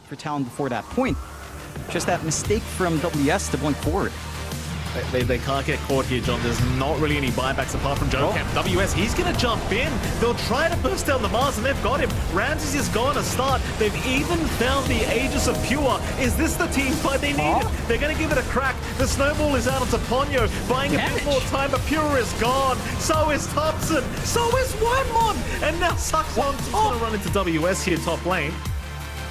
for Talon before that point. Just that mistake from WS to blink forward. They can't get caught here, John. There's not really any buybacks apart from Joe Camp. WS, he's going to jump in. They'll try to burst down the Mars, and they've got him. Ramses is gone to start. They've even found the Aegis of Pure. Is this the team fight they needed? They're going to give it a crack. The snowball is out onto Ponyo, buying a bit more time, but Pure is gone. So is Thompson. So is Wonmon. And now Suxon's going to run into WS here top lane.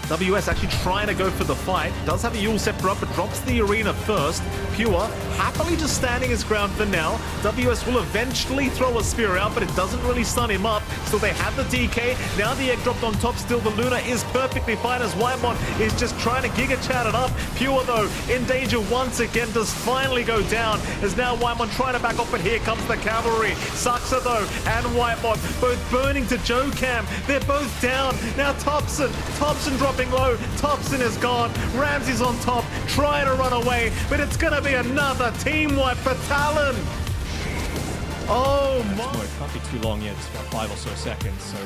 WS actually trying to go for the fight. Does have a Yule Scepter up, but drops the arena first. Pure happily just standing his ground for now. WS will eventually throw a spear out, but it doesn't really stun him up. Still, they have the DK. Now the egg dropped on top. Still, the Luna is perfectly fine as Wymon is just trying to Giga Chat it up. Pure, though, in danger once again, does finally go down. As now Wymon trying to back off, but here comes the cavalry. Suxa, though, and Wymon both burning to Joe Cam. They're both down. Now Thompson dropping low. Thompson is gone. Ramsey's on top, trying to run away, but it's going to be another team wipe for Talon. Oh my. It can't be too long yet, it's about 5 or so seconds, so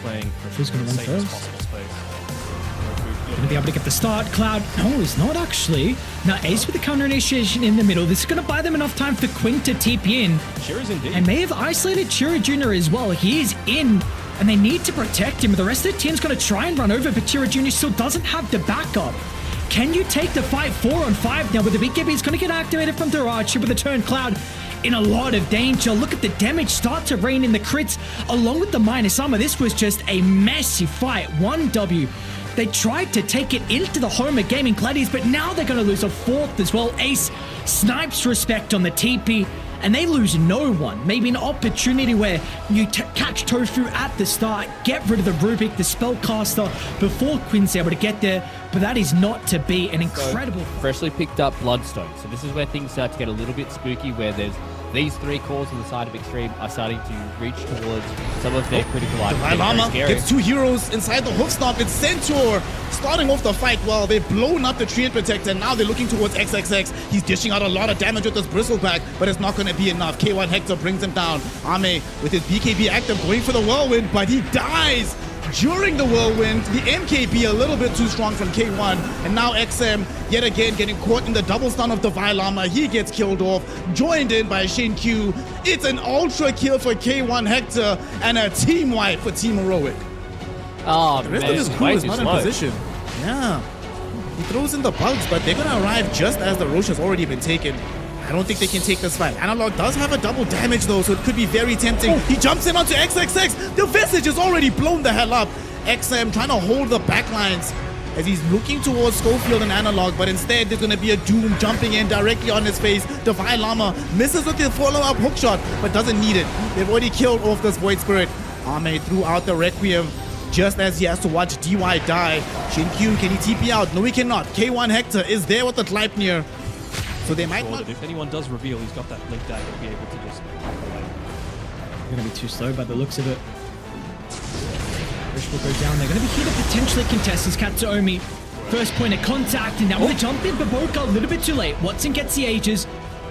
playing for Who's going to the run safest first? possible space. Going to be able to get the start. Cloud, no, he's not actually. Now Ace with the counter initiation in the middle. This is going to buy them enough time for Quinn to TP in. Cheers indeed. And may have isolated Chira Jr. as well. He is in, and they need to protect him. The rest of the team's going to try and run over, but Chira Jr. still doesn't have the backup. Can you take the fight 4 on 5 now? With the BKB, he's going to get activated from Darachi with the turn. Cloud in a lot of danger. Look at the damage start to rain in the crits along with the minus armor. This was just a messy fight. 1W. They tried to take it into the home of Gaming Gladiators, but now they're going to lose a 4th as well. Ace snipes respect on the TP, and they lose no one. Maybe an opportunity where you catch Tofu at the start, get rid of the Rubik, the spellcaster, before Quinn's able to get there, but that is not to be. An incredible... Freshly picked up Bloodstone. So this is where things start to get a little bit spooky, where there's these 3 cores on the side of Extreme are starting to reach towards some of their critical items. Llama gets 2 heroes inside the hoof stomp. It's Centaur starting off the fight. Well, they've blown up the Treant Protector. Now they're looking towards XXX. He's dishing out a lot of damage with this Bristleback, but it's not going to be enough. K1 Hector brings him down. Ame with his BKB active going for the Whirlwind, but he dies during the Whirlwind. The MKB a little bit too strong from K1, and now XM yet again getting caught in the double stun of the Llama. He gets killed off, joined in by Shin Q. It's an ultra kill for K1 Hector and a team wipe for Team Heroic. Oh, The rest man, of his crew is not in position. Yeah, he throws in the bugs, but they're gonna arrive just as the Roche has already been taken. I don't think they can take this fight. Analog does have a double damage though, so it could be very tempting. He jumps in onto XXX. The Visage is already blown the hell up. XM trying to hold the backlines as he's looking towards Schofield and Analog, but instead there's going to be a Doom jumping in directly on his face. Defy Llama misses with the follow-up hookshot, but doesn't need it. They've already killed off this Void Spirit. Ame threw out the Requiem just as he has to watch DY die. Shin-Q, can he TP out? No, he cannot. K1 Hector is there with the Gleipnir. So they might not... If anyone does reveal, he's got that Blink Dagger to be able to just hack away. They're going to be too slow by the looks of it. Rish will go down. They're going to be here to potentially contest as Katsuomi. First point of contact, and now with the jump in, Baboka a little bit too late. Watson gets the Aegis.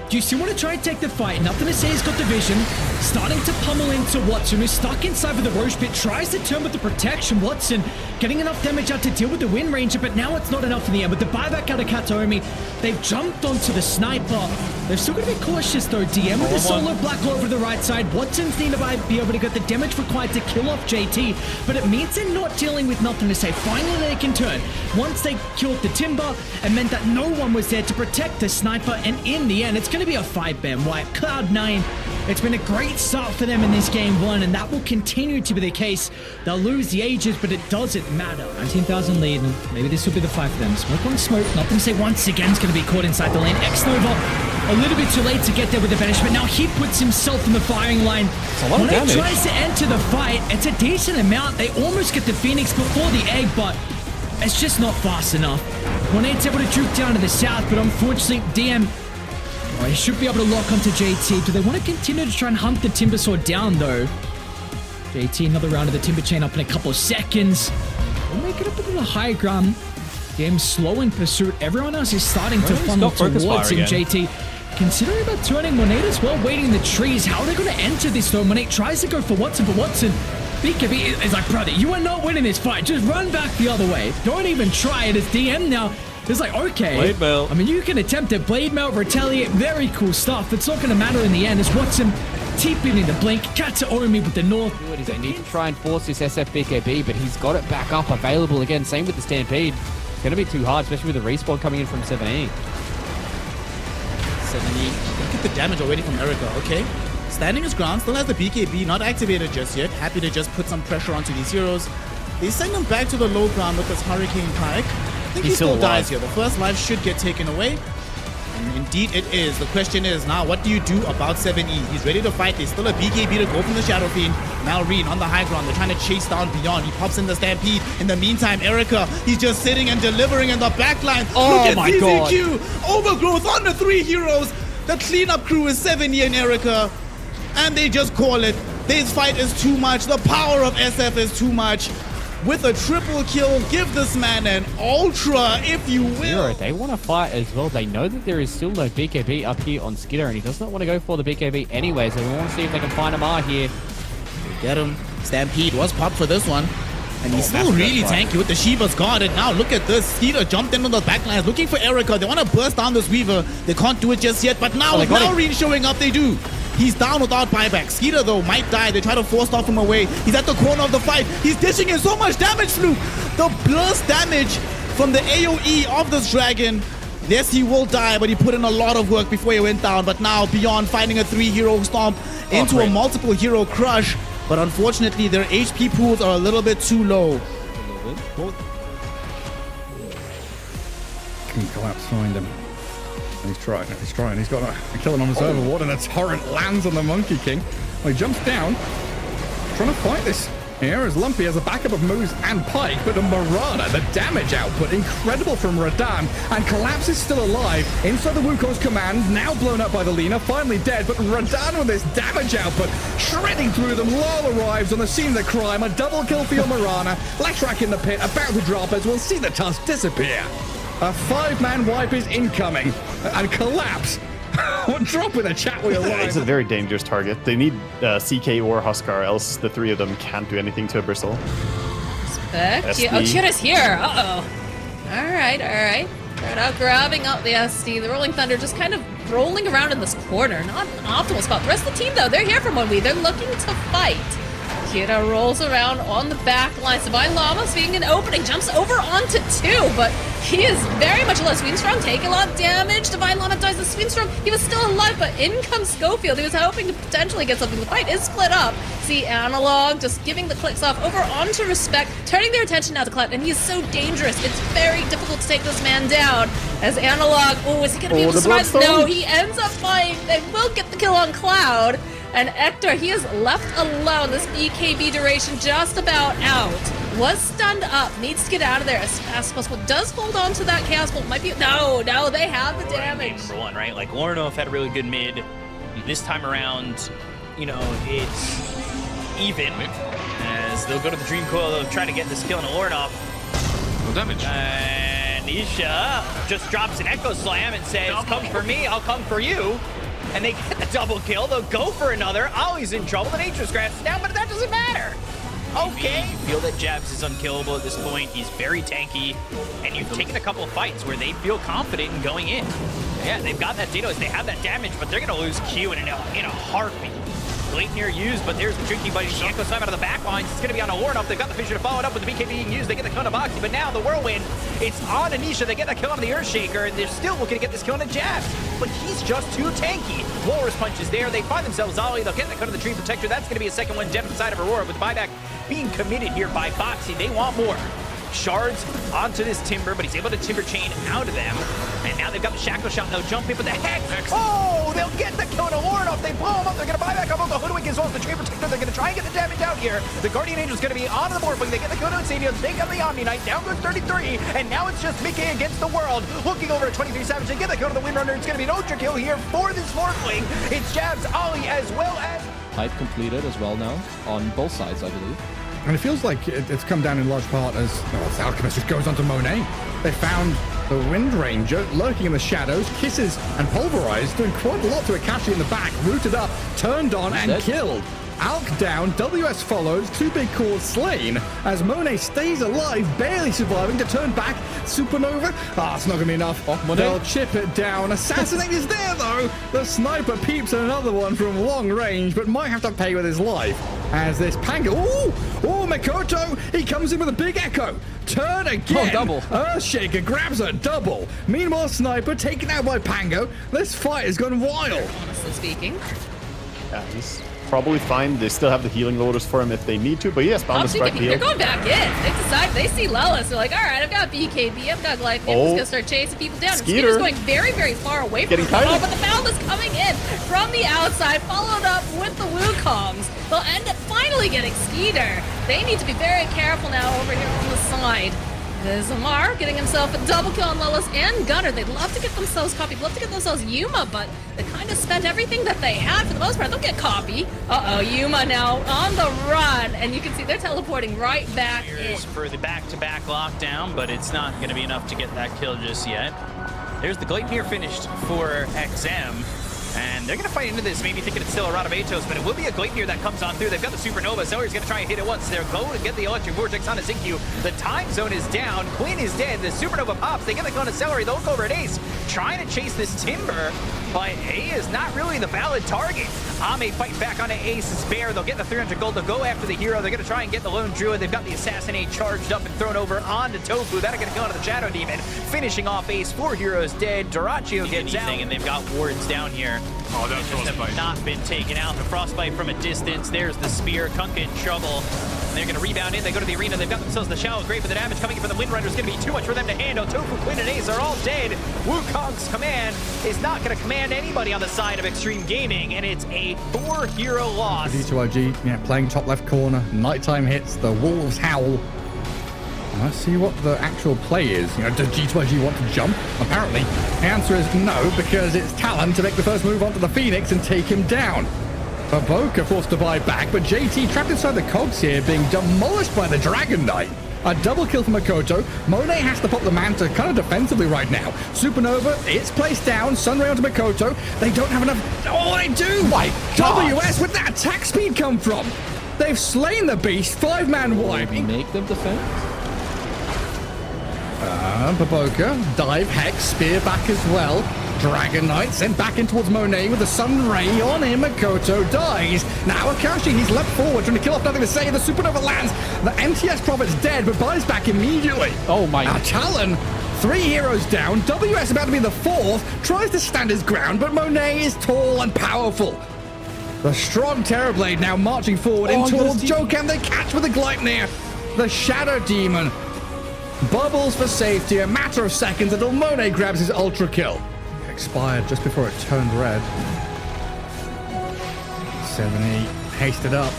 Do you still want to try and take the fight? Nothing to say, he's got the vision. Starting to pummel into Watson, who's stuck inside with the Roche Pit. Tries to turn with the protection. Watson getting enough damage out to deal with the Wind Ranger, but now it's not enough in the end. With the buyback out of Katomi, they've jumped onto the Sniper. They're still going to be cautious though. DM with the solo Black Hole over the right side. Watson's need to be able to get the damage required to kill off JT, but it means they're not dealing with nothing to say. Finally they can turn. Once they killed the Timber, it meant that no one was there to protect the Sniper, and in the end, it's going to be a 5-man wipe. Cloud9, it's been a great start for them in this game 1, and that will continue to be the case. They'll lose the Ages, but it doesn't matter. 19,000 lead, and maybe this will be the fight for them. Smoke on smoke, nothing to say. Once again, it's going to be caught inside the lane. X-Nova a little bit too late to get there with the banishment. Now he puts himself in the firing line. When he tries to enter the fight, it's a decent amount. They almost get the Phoenix before the egg, but it's just not fast enough. Monade's able to juke down to the south, but unfortunately, DM, he should be able to lock onto JT. Do they want to continue to try and hunt the Timber Sword down, though? JT, another round of the Timber Chain up in a couple of seconds. We'll make it up into the high ground. DM slow in pursuit. Everyone else is starting to funnel towards him, JT. Considering about turning Monade as well, waiting in the trees. How are they going to enter this though? Monade tries to go for Watson, but Watson BKB is like, brother, you are not winning this fight. Just run back the other way. Don't even try it. As DM now, it's like, okay. Blade mail. I mean, you can attempt it. Blade mail, retaliate, very cool stuff. It's not going to matter in the end. It's what's him TPing in the blink. Katsuomi with the north. They need to try and force this SF BKB, but he's got it back up available again. Same with the Stampede. It's going to be too hard, especially with the respawn coming in from 7E. 7E. Look at the damage already from Erica, okay? Standing his ground, still has the BKB, not activated just yet. Happy to just put some pressure onto these heroes. They send him back to the low ground with this Hurricane Pike. I think he still dies here. The first life should get taken away. And indeed it is. The question is now, what do you do about 7E? He's ready to fight. There's still a BKB to go from the Shadow Fiend. Now Reen on the high ground. They're trying to chase down Beyond. He pops in the Stampede. In the meantime, Erica, he's just sitting and delivering in the backline. Oh, look at my ZZQ. Overgrowth on the 3 heroes. The cleanup crew is 7E and Erica. And they just call it. This fight is too much. The power of SF is too much. With a triple kill, give this man an ultra, if you will. They want to fight as well. They know that there is still no BKB up here on Skidder, and he does not want to go for the BKB anyway, so we want to see if they can find him out here. Get him. Stampede was popped for this one. And he's still really tanky with the Shiva's guard. And now look at this. Skeeter jumped in on the backlines looking for Erica. They want to burst down this Weaver. They can't do it just yet, but now with Reen showing up, they do. He's down without buyback. Skeeter, though, might die. They try to force off him away. He's at the corner of the fight. He's dishing in so much damage, Fluke. The burst damage from the AoE of this dragon. Yes, he will die, but he put in a lot of work before he went down. But now, Beyond finding a 3-hero stomp into a multiple hero crush. But unfortunately, their HP pools are a little bit too low. Can collapse find him. He's trying. He's got a kill him on his overward, and a torrent lands on the Monkey King. Well, he jumps down, trying to fight this here as Lumpy has a backup of Moose and Pike, but the Marauder, the damage output, incredible from Radan, and Collapse is still alive inside the Wukong's command, now blown up by the Lina, finally dead, but Radan with this damage output, shredding through them. Lol arrives on the scene of the crime, a double kill for your Marana, Leshrac in the pit, about to drop as we'll see the tusk disappear. A 5-man wipe is incoming, and Collapse. Drop in the chat wheel. It's a very dangerous target. They need CK or Huskar, else the 3 of them can't do anything to a Bristle. Oh, Kira's here. Uh-oh. All right. They're now grabbing up the SD. The Rolling Thunder just kind of rolling around in this corner. Not an optimal spot. The rest of the team, though, they're here for 1 week. They're looking to fight. Kira rolls around on the back line. Savai Llama seeing an opening, jumps over onto 2, but he is very much alive. Sweenstrong take a lot of damage. Divine Llama dies to Sweenstrong. He was still alive, but in comes Schofield. He was hoping to potentially get something. The fight is split up. See Analog just giving the clicks off over onto Respect, turning their attention now to Cloud, and he is so dangerous. It's very difficult to take this man down. As Analog, is he going to be able to survive? No, he ends up dying. They will get the kill on Cloud. And Hector, he is left alone. This BKB duration just about out. Was stunned up. Needs to get out of there as fast as possible. Does hold on to that Chaos Bolt. Might be... No, they have the damage. Number 1, right? Like, Bornlof had a really good mid. This time around, it's even. As they'll go to the Dream Coil, they'll try to get this kill on Ornoff. No damage. And Isha just drops an Echo Slam and says, come for me, I'll come for you. And they get the double kill. They'll go for another. Ollie's in trouble. The Nature's Grass is down, but that doesn't matter. Okay. You feel that Jabs is unkillable at this point. He's very tanky. And you've taken a couple of fights where they feel confident in going in. Yeah, they've got that Dados. They have that damage, but they're going to lose Q in a heartbeat. Gleipnir used, but there's the Drinking Buddy. The Echo Slam out of the back lines. It's going to be on a Warnoff. They've got the Fisher to follow it up with the BKB being used. They get the Konabachi, but now the Whirlwind. It's on Anisha. They get the kill on the Earthshaker, and they're still looking to get this kill on the Jabs. But he's just too tanky. Walrus Punch is there. They find themselves Ollie. They'll get the cut of the Tree Protector. That's going to be a second one. Death inside of Aurora with the buyback being committed here by Boxy. They want more. Shards onto this Timber, but he's able to Timber Chain out of them. And now they've got the Shackle Shot. They'll jump in with the Hex. Oh, they'll get the kill to Warnoff. They blow him up. They're going to buy back up on the Hoodwink as well as the Tree Protector. They're going to try and get the damage out here. The Guardian Angel's going to be on the board. They get the kill to Insanium. They got the Omni Knight. Down goes 33. And now it's just Mickey against the world. Looking over at 23 Savage. They get the kill to the Windrunner. It's going to be an Ultra kill here for this Morphling. It's Jabs, Ollie, as well as... Pipe completed as well now on both sides, I believe. And it feels like it's come down in large part as the Alchemist just goes on to Monet. They found the Wind Ranger lurking in the shadows, kisses and pulverized, doing quite a lot to Akashi in the back, rooted up, turned on and killed. Alk down, WS follows, 2 big cores slain, as Monet stays alive, barely surviving to turn back. Supernova, it's not gonna be enough. They'll chip it down. Assassinate is there though. The sniper peeps another one from long range, but might have to pay with his life. As this Pango, Mikoto, he comes in with a big echo. Turn again. Double. Earthshaker grabs a double. Meanwhile, Sniper taken out by Pango. This fight has gone wild. Honestly speaking. Yeah, he's probably fine. They still have the healing loaders for him if they need to, but yes, bound to They're going back in. They decide, they see Lelis. They're like, all right, I've got BKB, I've got Glyphane. I'm just going to start chasing people down. Skeeter's going very, very far away from him. Oh, but the Foul is coming in from the outside, followed up with the Wukongs. They'll end up finally getting Skeeter. They need to be very careful now over here on the side. There's Amar getting himself a double kill on Lelis and Gunner. They'd love to get themselves Copy, love to get themselves Yuma, but they kind of spent everything that they had for the most part. They'll get Copy. Yuma now on the run, and you can see they're teleporting right back in. For the back-to-back lockdown, but it's not going to be enough to get that kill just yet. There's the Gleipnir finished for XM. And they're going to fight into this, maybe thinking it's still a Rod of Atos, but it will be a Gleipnir that comes on through. They've got the Supernova. Zoe's going to try and hit it once. They're going to get the Electric Vortex on a Zinkyu. The time zone is down. Quinn is dead. The Supernova pops. They get the Gun of Celery. They'll look over at Ace, trying to chase this Timber, but A is not really the valid target. Ame fighting back onto Ace's Bear. They'll get the 300 gold. They'll go after the hero. They're going to try and get the Lone Druid. They've got the Assassinate charged up and thrown over onto Tofu. That are going to go onto the Shadow Demon, finishing off Ace. 4 heroes dead. Duraccio gets out. And they've got wards down here. Oh, that was have not been taken out. The Frostbite from a distance. There's the Spear. Kunkka in trouble. And they're going to rebound in. They go to the arena. They've got themselves the Shallow Grave, but the damage coming in from the Windrunner is going to be too much for them to handle. Tofu, Quinn, and Ace are all dead. Wukong's command is not going to command anybody on the side of Extreme Gaming, and it's a 4-hero loss. G2IG, playing top left corner. Nighttime hits. The wolves howl. Let's see what the actual play is. Does G2IG want to jump? Apparently, the answer is no, because it's Talon to make the first move onto the Phoenix and take him down. Baboka forced to buy back, but JT trapped inside the cogs here, being demolished by the Dragon Knight. A double kill from Makoto. Monet has to pop the Manta kind of defensively right now. Supernova, it's placed down. Sunray onto Makoto. They don't have enough. Oh, they do! My God! WS, where'd that attack speed come from? They've slain the beast. 5-man wipe. Make them defend? Baboka, dive, Hex, spear back as well. Dragon Knight sent back in towards Monet with the Sun Ray on him. Makoto dies. Now Akashi, he's leapt forward, trying to kill off nothing to say. The Supernova lands. The MTS Prophet's dead, but buys back immediately. Oh my. Now Talon, 3 heroes down. WS about to be the 4th. Tries to stand his ground, but Monet is tall and powerful. The strong Terrorblade now marching forward in towards Jokan. They catch with the Gleipnir. The Shadow Demon bubbles for safety, a matter of seconds until Monet grabs his ultra kill. Expired just before it turned red. 7-8, hasted up.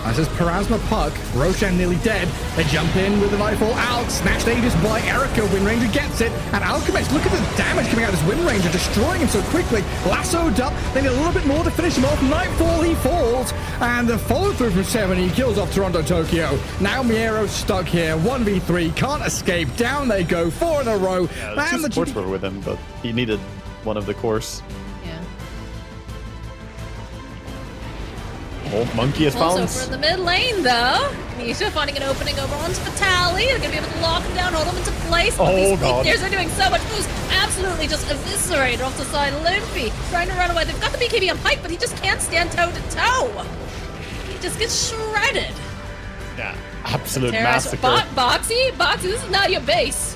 As is Parasma Puck, Roshan nearly dead. They jump in with the Nightfall out, snatched Aegis by Erica. Wind Ranger gets it, and Alchemist, look at the damage coming out of this Wind Ranger, destroying him so quickly. Lassoed up, they need a little bit more to finish him off. Nightfall, he falls, and the follow-through from 7, he kills off Toronto Tokyo. Now Miero's stuck here, 1v3, can't escape. Down they go, 4 in a row. Yeah, and the supports were with him, but he needed one of the cores. Oh, Monkey has found. Also for the mid lane, though, Nisha finding an opening over onto Vitali. They're going to be able to lock him down, hold him into place. Oh, these God. Fighters are doing so much. Who's absolutely just eviscerated off the side. Limpy trying to run away. They've got the BKB on Pike, but he just can't stand toe-to-toe. He just gets shredded. Yeah, absolute Terrace, massacre. Boxy, this is not your base.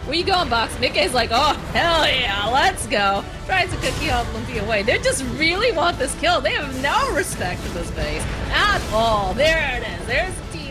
Where you going, Box? Mickey's like, oh, hell yeah, let's go. Tries to cookie on Lumpy away. They just really want this kill. They have no respect for this base at all. There it is. There's the